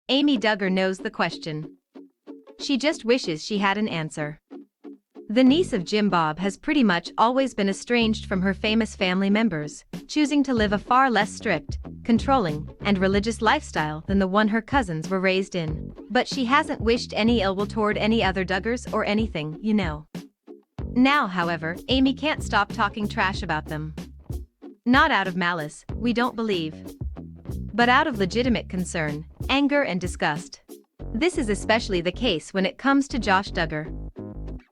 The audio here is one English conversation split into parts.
Amy Duggar knows the question. She just wishes she had an answer. The niece of Jim Bob has pretty much always been estranged from her famous family members, choosing to live a far less strict, controlling, and religious lifestyle than the one her cousins were raised in. But she hasn't wished any ill will toward any other Duggars or anything, you know. Now, however, Amy can't stop talking trash about them. Not out of malice, we don't believe, but out of legitimate concern, anger and disgust. This is especially the case when it comes to Josh Duggar.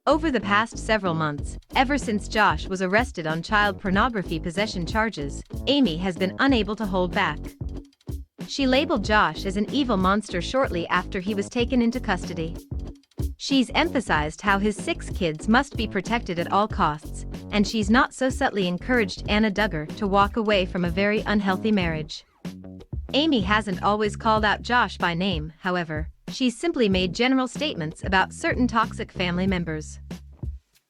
Over the past several months, ever since Josh was arrested on child pornography possession charges, Amy has been unable to hold back. She labeled Josh as an evil monster shortly after he was taken into custody. She's emphasized how his 6 kids must be protected at all costs, and she's not so subtly encouraged Anna Duggar to walk away from a very unhealthy marriage. Amy hasn't always called out Josh by name, however. She's simply made general statements about certain toxic family members.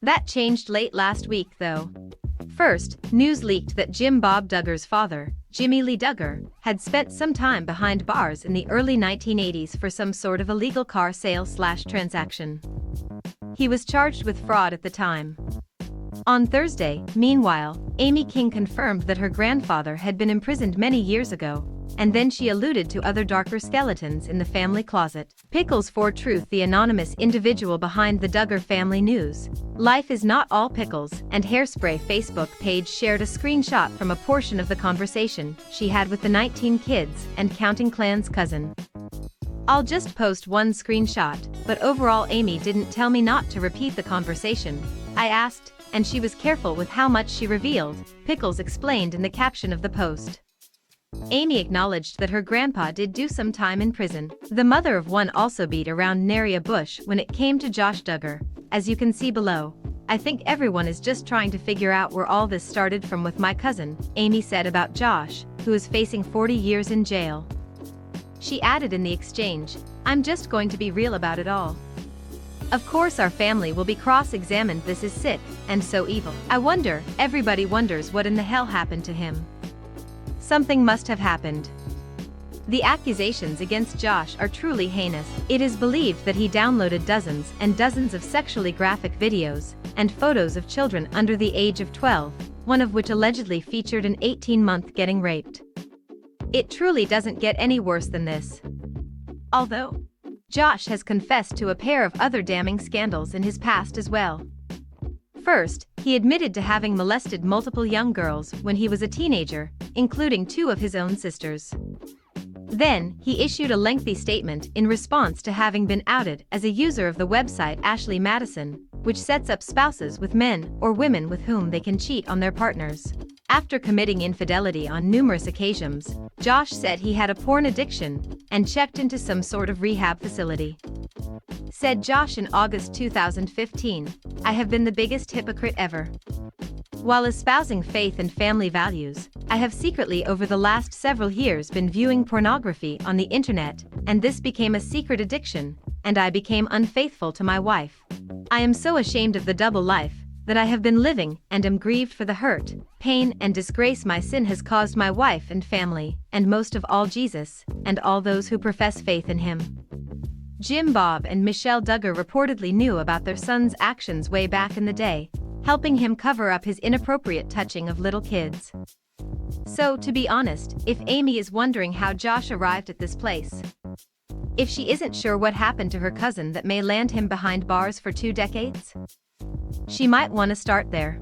That changed late last week, though. First, news leaked that Jim Bob Duggar's father, Jimmy Lee Duggar, had spent some time behind bars in the early 1980s for some sort of illegal car sale/transaction. He was charged with fraud at the time. On Thursday, meanwhile, Amy King confirmed that her grandfather had been imprisoned many years ago, and then she alluded to other darker skeletons in the family closet. Pickles for Truth, the anonymous individual behind the Duggar family news, Life is Not All Pickles, and Hairspray Facebook page shared a screenshot from a portion of the conversation she had with the 19 kids and counting clan's cousin. I'll just post one screenshot, but overall Amy didn't tell me not to repeat the conversation. I asked, and she was careful with how much she revealed, Pickles explained in the caption of the post. Amy acknowledged that her grandpa did do some time in prison. The mother of one also beat around nary a bush when it came to Josh Duggar, as you can see below. I think everyone is just trying to figure out where all this started from with my cousin, Amy said about Josh, who is facing 40 years in jail. She added in the exchange, "I'm just going to be real about it all. Of course our family will be cross-examined. This is sick, and so evil. I wonder, everybody wonders what in the hell happened to him. Something must have happened." The accusations against Josh are truly heinous. It is believed that he downloaded dozens and dozens of sexually graphic videos and photos of children under the age of 12, one of which allegedly featured an 18-month getting raped. It truly doesn't get any worse than this. Although, Josh has confessed to a pair of other damning scandals in his past as well. First, he admitted to having molested multiple young girls when he was a teenager, including 2 of his own sisters. Then, he issued a lengthy statement in response to having been outed as a user of the website Ashley Madison, which sets up spouses with men or women with whom they can cheat on their partners. After committing infidelity on numerous occasions, Josh said he had a porn addiction and checked into some sort of rehab facility. Said Josh in August 2015, "I have been the biggest hypocrite ever. While espousing faith and family values, I have secretly over the last several years been viewing pornography on the internet, and this became a secret addiction, and I became unfaithful to my wife. I am so ashamed of the double life that I have been living and am grieved for the hurt, pain and disgrace my sin has caused my wife and family, and most of all Jesus, and all those who profess faith in him." Jim Bob and Michelle Duggar reportedly knew about their son's actions way back in the day, helping him cover up his inappropriate touching of little kids. So, to be honest, if Amy is wondering how Josh arrived at this place, if she isn't sure what happened to her cousin that may land him behind bars for 2 decades, she might want to start there.